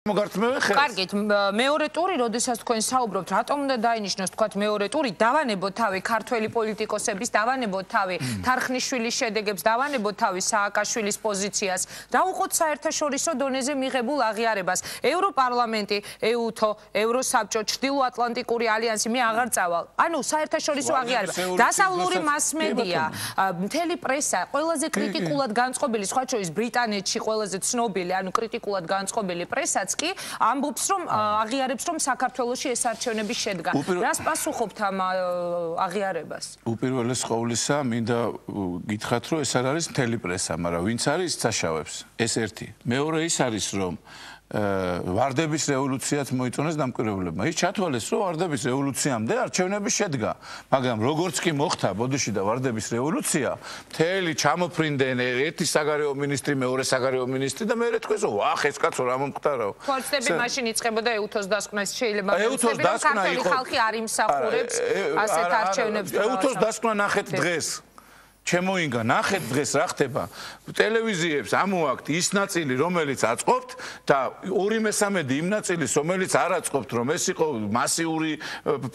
კარგით, მეორე ტური, როდესაც თქვენ საუბრობთ, რატომ უნდა დაინიშნოს თქვათ მეორე ტური, დავანებოთ თავი ქართველი პოლიტიკოსების, დავანებოთ თავი თარხნიშვილის შედეგებს, დავანებოთ თავი სააკაშვილის პოზიციას, დავუყოთ საერთაშორისო დონეზე მიღებულ აღიარებას. ევროპარლამენტი, ეუთო, ევროსაბჭო, ჩრდილოატლანტიკური ალიანსი, მე აღარ წავალ. ანუ საერთაშორისო აღიარება. დასავლური მასმედია, მთელი პრესა, ყველაზე კრიტიკულად განწყობილი, სხვა შორის ბრიტანეთში ყველაზე ცნობილი, ანუ კრიტიკულად განწყობილი პრესაც კი ამბობს, რომ აღიარებს, რომ საქართველოში ეს არჩევნები შედგა. რას პასუხობთ ამ აღიარებას? უპირველეს ყოვლისა, მინდა გითხრათ, რომ ეს არ არის მთელი პრესა, მაგრამ ვინც არის წაშავებს. ეს ერთი. მეორე ის არის, რომ ვარდების რევოლუციაც მოიწონეს დამკვირვებლებმა. ის ჩათვალეს, რომ ვარდების რევოლუციამდე არჩევნები შედგა, მაგრამ როგორც კი მოხდა ბოდიში და ვარდების რევოლუცია, მთელი ჩამოფრინდნენ ერთი საგარეო მინისტრი, მეორე საგარეო მინისტრი და მეორე თქვენს, ვახ, ეს კაცო რა მომხდარაო. ქორწინები მაშინ იწყებოდა ეუთოს დასკვნას, შეიძლება ქართული ხალხი არ იმსახურებს ასეთ არჩევნებს. ეუთოს დასკვნა ნახეთ დღეს. ჩემოინგა ნახეთ დღეს რა ხდება ტელევიზიებს ამოაქვთ ის ნაწილი რომელიც აწყობთ და 2/3 იმ ნაწილის რომელიც არ აწყობთ რომ ეს იყო მასიური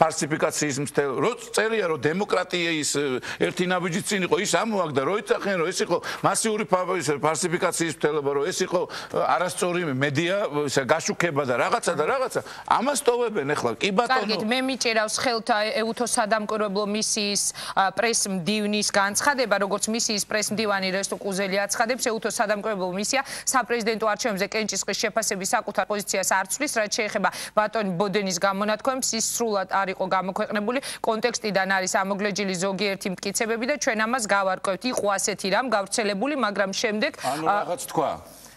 ფალსიფიკაციის მთელ რო წერია რომ დემოკრატიის ერთი ნაბიჯი წინ იყო ის ამოაქვთ და რო იცახენ რომ ეს იყო მასიური ფალსიფიკაციის მთლობა რომ ეს იყო არასწორი მედია გაშუქება და რაღაცა ამას ტოვებენ ახლა კი ბატონო კარგით მე მიჭირავს ხელთ ეუთოს სადამკვირვებლო მისიის პრესმდივნის განცხადება როგორც მისიის პრესმდივანი რესტო კუზელი აცხადებს ეუთოს სადამკვირვებლო მისია საპრეზიდენტო არჩევნებზე კენჭისყრის შეფასების საკუთარ პოზიციას არ ცვლის რაც შეეხება ბატონი ბოდენის გამონათქვამს ის სრულად არ იყო გამოქვეყნებული კონტექსტიდან არის ამოგლეჯილი ზოგიერთი მტკიცებები და ჩვენ ამას გავარკვევთ იყო ასეთი რამ გავრცელებული მაგრამ შემდეგ ანუ რაღაც თქვა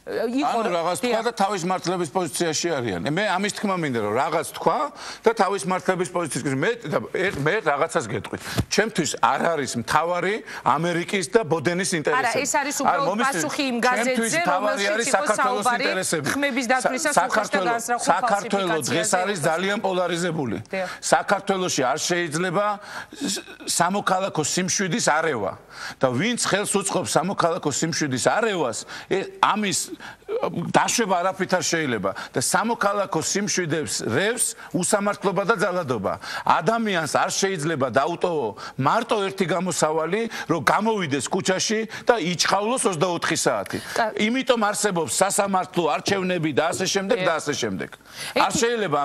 ანუ რაღაც თქვა და თავის მართლების პოზიციაში არიან. მე ამის თქმა მინდა რომ რაღაც თქვა და თავის მართლების პოზიციაში მე რაღაცას გეტყვით. ჩემთვის არ არის მთავარი ამერიკის და ბოდენის ინტერესები. არა, ეს არის უბრალოდ პასუხი იმ გაზეთზე, რომელშიც იყო საუბარი ხმების დათვლისას უხეშთა განსწრაფულ საქართველო დღეს არის ძალიან პოლარიზებული. საქართველოში არ შეიძლება სამოქალაქო სიმშვიდის არევა და ვინც ხელს უწყობს სამოქალაქო სიმშვიდის არევას, ამის დაშვება არაფრით არ შეიძლება და სამოქალაქო სიმშვიდებს რევს უსამართლობა და ძალადობა. ადამიანს არ შეიძლება დაუტოვო მარტო ერთი გამოსავალი, რომ გამოვიდეს ქუჩაში და იჩხავლოს 24 საათი. იმიტომ არსებობს სასამართლო არჩევნები და ასე შემდეგ. არ შეიძლება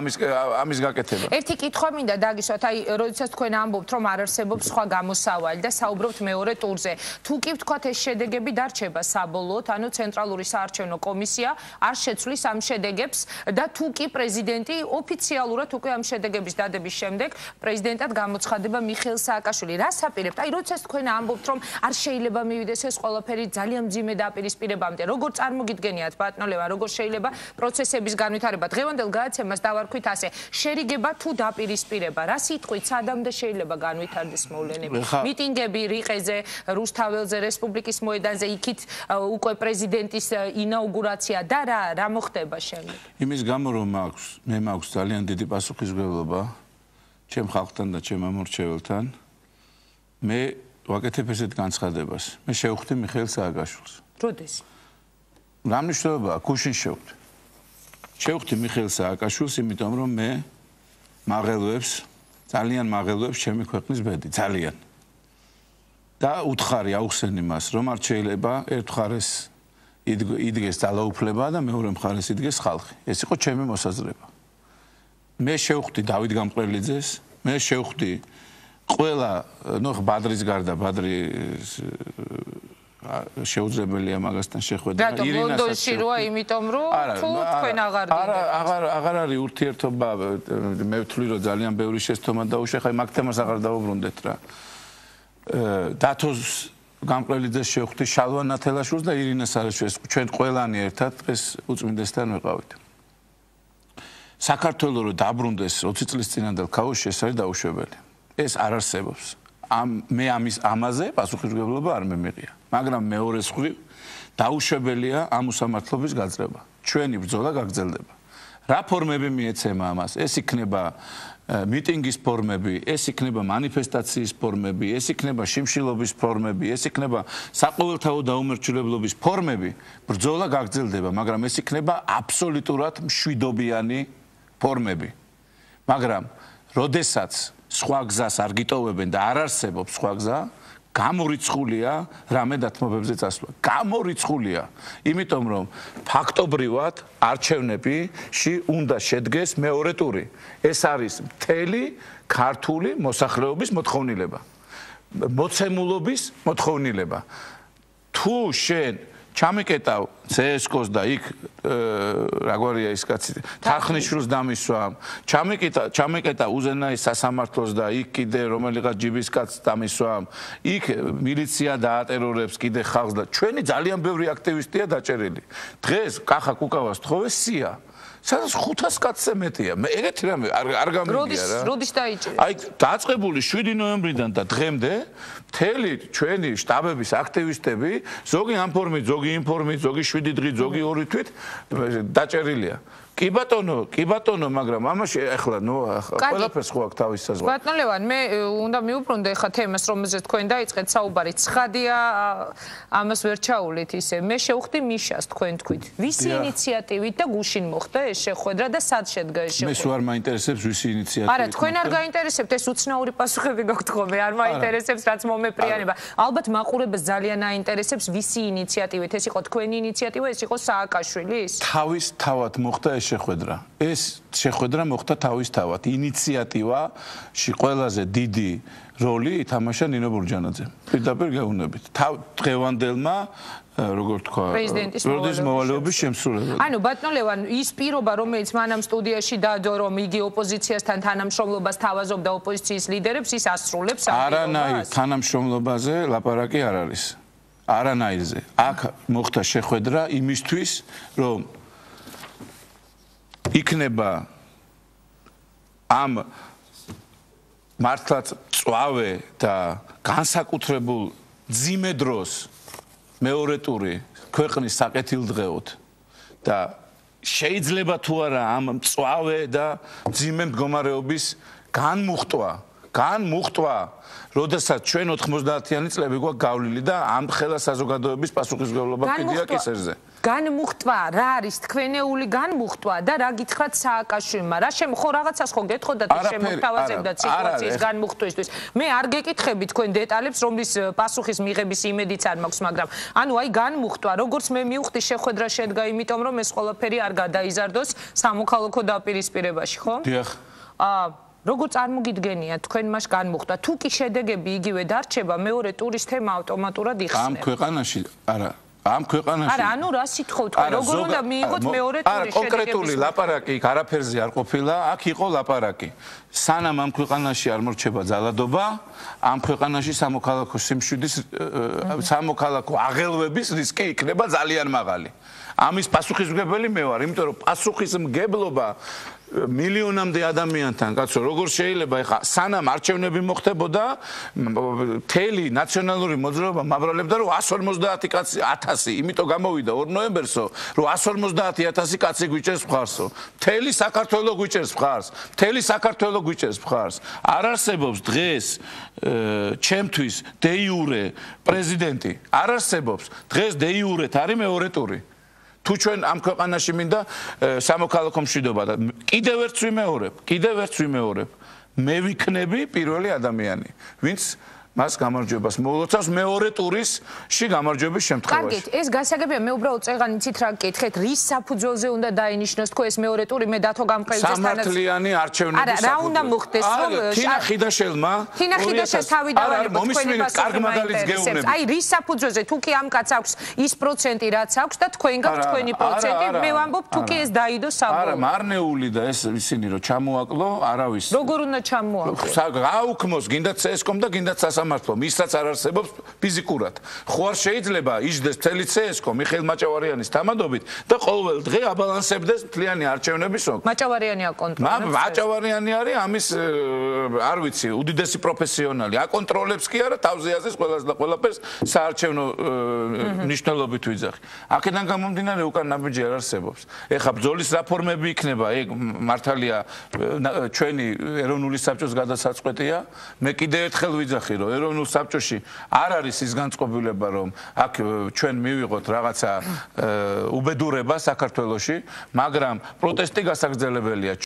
ამის გაკეთება. ერთი კითხვა მინდა დაგისვათ, აი, როდესაც თქვენ ამბობთ, რომ არ არსებობს სხვა გამოსავალი და საუბრობთ მეორე ტურზე. თუ კი ვთქვათ ეს შედეგები დარჩება საბოლოოდ, ანუ ცენტრალური საარჩევნო კომისია არ შეცვლის ამ შედეგებს და თუ კი პრეზიდენტი ოფიციალურად უკვე ამ შედეგების დადების შემდეგ პრეზიდენტად გამოცხადება მიხეილ სააკაშვილი. რას აპირებთ? აი, როდესაც თქვენ ამბობთ, რომ არ შეიძლება მივიდეს ეს ყველაფერი ძალიან მძიმე დაპირისპირებამდე. როგორ წარმოგიდგენიათ ბატონო ლევან, როგორ შეიძლება პროცესების განვითარება? დღევანდელ გადაცემას დავარქვით ასე, შერიგება თუ დაპირისპირება. რა სიტყვით სადამდე შეიძლება განვითარდეს მოვლენები? მიტინგები რიყეზე, რუსთაველზე, რესპუბლიკის მოედანზე, იქით უკვე პრეზიდენტის ინაუგურაცია და რა მოხდება შემდეგ? იმის გამო რომ მე მაქვს ძალიან დიდი პასუხისმგებლობა ჩემ ხალხთან და ჩემ ამორჩეველთან მე ვაკეთებ ესეთ განცხადებას მე შევხვდი მიხეილ სააკაშვილს როდეს? რა მნიშვნელობაა ქუშინ შევხვდი მიხეილ სააკაშვილს იმიტომ რომ მე ძალიან მაღელვებს ჩემი ქვეყნის ბედი ძალიან და უთხარი აუხსენი მას რომ არ შეიძლება ერთ მხარეს იდგეს ძალაუფლება და მეორე მხარეს იდგეს ხალხი. ეს იყო ჩემი მოსაზრება. მე შევხვდი დავით გამყრელიძეს, მე შევხვდი ყველა, ბადრის გარდა, ბადრი შეუძლებელია მაგასთან შეხვედრა. რატომ ლონდონში როა, იმიტომ რომ თუ თქვენ აღარ დინებთ? აღარ არის ურთიერთობა, მე ვთვლი რომ ძალიან ბევრი შეცდომა დაუშვა, მაგ თემას აღარ დავუბრუნდეთ რა. დათოს გამყრელიძეს შევხვდი შალვა ნათელაშვილს და ირინას არაშვილს ჩვენ ყველანი ერთად დღეს უწმინდესთან ვიყავით. საქართველო რო დაბრუნდეს 20 წლის წინანდელ ქაოსში ეს არის დაუშვებელი. ეს არ არსებობს. მე ამაზე პასუხისმგებლობა არ მემიღია. მაგრამ მეორე მხრივ დაუშვებელია ამ უსამართლობის გაძლევა. ჩვენი ბრძოლა გაგრძელდება. რა ფორმები მიეცემა ამას? ეს იქნება მიტინგის ფორმები, ეს იქნება მანიფესტაციის ფორმები, ეს იქნება შიმშილობის ფორმები, ეს იქნება საყოველთაო დაუმორჩილებლობის ფორმები. ბრძოლა გაგრძელდება, მაგრამ ეს იქნება აბსოლუტურად მშვიდობიანი ფორმები. მაგრამ როდესაც სხვა გზას არ გიტოვებენ და არ არსებობს სხვა გზა, გამორიცხულია რამე დათმობებზე წასვლა. გამორიცხულია, იმიტომ რომ ფაქტობრივად არჩევნებში უნდა შედგეს მეორე ტური. ეს არის მთელი ქართული მოსახლეობის მოთხოვნილება. მოცემულობის მოთხოვნილება. თუ შენ ჩამიკეტავ CSK-ს და იქ რაგვარია ის კაცი თარხნიშვილს დამისვამ, ჩამიკეტავ უზენაის სასამართლოს და იქ კიდე რომელიღაც ჯიბის კაცს დამისვამ, იქ მილიცია დაატერორებს კიდე ხალხს და ჩვენი ძალიან ბევრი აქტივისტია დაჭერილი. დღეს კახა კუკავას თხოვეს სია. სადაც 500 კაცზე მეტია. მე ეგეთი რამე არ გამიგია რა. როდის დაიჭერეს? აი დაწყებული 7 ნოემბრიდან და დღემდე მთელი ჩვენი შტაბების აქტივისტები, ზოგი ამ ფორმით, ზოგი იმ ფორმით, ზოგი 7 დღით, ზოგი 2 თვით დაჭერილია. კი ბატონო, მაგრამ ამაში ახლა ყველაფერს ხო აქვს თავის საზღვარი. ბატონო ლევან, მე უნდა მიუბრუნდე ხა თემას, რომელზეც თქვენ დაიწყეთ საუბარი. ცხადია, ამას ვერ ჩაულით ისე. მე შევხვდი მიშას თქვენ თქვით. ვისი ინიციატივით და გუშინ მოხდა ეს შეხვედრა და სად შედგა ეს შეხვედრა? მე სულ არ მაინტერესებს ვისი ინიციატივით. არა, თქვენ არ გაინტერესებთ ეს უცნაური პასუხები გაქვთ ხოლმე, არ მაინტერესებს რაც მომეპრიანება. ალბათ მაყურებელს ძალიან აინტერესებს ვისი ინიციატივით. ეს იყო თქვენი ინიციატივა, ეს იყო სააკაშვილის? თავისთავად მოხდა შეხვედრა. ეს შეხვედრა მოხდა თავისთავად. ინიციატივაში ყველაზე დიდი როლი ითამაშა ნინო ბურჯანაძემ. პირდაპირ გეუბნებით. დღევანდელმა როგორ თქვა, პრეზიდენტის მოვალეობის შემსრულებელი. ანუ ბატონო ლევან, ის პირობა, რომელიც მანამ სტუდიაში დადო, რომ იგი ოპოზიციასთან თანამშრომლობას თავაზობდა ოპოზიციის ლიდერებს, ის ასრულებს ამ პირობას? არანაირ თანამშრომლობაზე ლაპარაკი არ არის. არანაირზე. აქ მოხდა შეხვედრა იმისთვის, რომ იქნება ამ მართლაც წვავე და განსაკუთრებულ ძიმე დროს მეორე ტური ქვეყნის საკეთილდღეოდ და შეიძლება თუ არა ამ წვავე და ძიმე მდგომარეობის განმუხტვა, როდესაც ჩვენ 90-იანი წლები გვაქვს გავლილი და ამ ხელა საზოგადოების პასუხისმგებლობა კიდია კისერზე. განმუხტვა, რა არის თქვენეული განმუხტვა და რა გითხრათ სააკაშვილმა? რა ხო რაღაცას ხო გეტყოდათ შემოთავაზებდათ სიტუაციის განმუხტვისთვის? მე არ გეკითხები თქვენ დეტალებს, რომლის პასუხის მიღების იმედიც არ მაქვს, მაგრამ ანუ აი განმუხტვა, როგორც მე მივხვდი შეხვედრა შედგა იმიტომ, რომ ეს ყველაფერი არ გადაიზარდოს სამოქალაქო დაპირისპირებაში, ხო? დიახ. როგორ წარმოგიდგენია თქვენ მას განმუხტვა? თუ კი შედეგები იგივე დარჩება, მეორე ტურის თემა ავტომატურად იხსნება. ამ ქვეყანაში ამ ქვეყანაში არა, ანუ რა სიტყვით თქვენ, როგორ უნდა მიიღოთ მეორე ტურის შედეგები? კონკრეტული ლაპარაკი იქ არაფერზე არ ყოფილა, აქ იყო ლაპარაკი. სანამ ამ ქვეყანაში არ მორჩება ძალადობა, ამ ქვეყანაში სამოქალაქო აღელვების რისკი იქნება ძალიან მაღალი. ამის პასუხისმგებელი მე ვარ, იმიტომ რომ პასუხისმგებლობა მილიონამდე ადამიანთან, კაცო, როგორ შეიძლება ეხა სანამ არჩევნები მოხდებოდა, მთელი ნაციონალური მოძრაობა მაბრალებდა, რომ 150,000, იმიტომ გამოვიდა 2 ნოემბერსო, რომ 150,000 კაცი გვიჭერს მხარსო. მთელი საქართველო გვიჭერს მხარს. მთელი საქართველო გვიჭერს მხარს. არ არსებობს დღეს ჩემთვის დე იურე პრეზიდენტი. არ არსებობს. დღეს დე იურეთ არის მეორე ტური. თუ ჩვენ ამ ქვეყანაში მინდა სამოქალაქო მშვიდობა და კიდევ ერთს ვიმეორებ, მე ვიქნები პირველი ადამიანი, ვინც მას გამარჯვებას მოულოცავს მეორე ტურისში გამარჯვების შემთხვევაში. კარგით, ეს გასაგებია, მე უბრალოდ წეღან იცით რა გკითხეთ, რის საფუძველზე უნდა დაინიშნოს თქო ეს მეორე ტური, მე დათო გამყრელიძესთან სამართლიანი არჩევნების არა, რა უნდა მოხდეს, რომ თინა ხიდაშელმა თინა ხიდაშელს თავი დავალებოთ თქვენი პასუხი. აი, რის საფუძველზე, თუ კი ამ კაცს აქვს ის პროცენტი, რაც აქვს და თქვენ გაქვთ თქვენი პროცენტი, მე ვამბობ, თუ კი ეს დაიდო საბოლოოდ. არა, მარნეული და ეს ისინი რომ ჩამოაკლო, არავის. როგორ უნდა ჩამოაკლო? გააუქმოს, გინდათ CSK-მ და გინდათ სასამართლომ, ისაც არ არსებობს ფიზიკურად. ხო არ შეიძლება იჯდეს მთელი CSKO მიხეილ მაჭავარიანის თამადობით და ყოველ დღე აბალანსებდეს მთლიანი არჩევნების ოკ. მაჭავარიანი აკონტროლებს. მაჭავარიანი არის ამის არ ვიცი, უდიდესი პროფესიონალი. აკონტროლებს კი არა, თავზე აზრის ყველას და ყველაფერს საარჩევნო მნიშვნელობით ვიძახი. აქედან გამომდინარე უკან ნაბიჯი არ არსებობს. ეხლა ბრძოლის რაფორმები იქნება, ეგ მართალია ჩვენი ეროვნული საბჭოს გადასაწყვეტია. მე კიდევ ერთხელ ვიძახი, რომ ეროვნულ საბჭოში არ არის ის განწყობილება, რომ აქ ჩვენ მივიღოთ რაღაცა უბედურება საქართველოში, მაგრამ პროტესტი გასაგრძელებელია.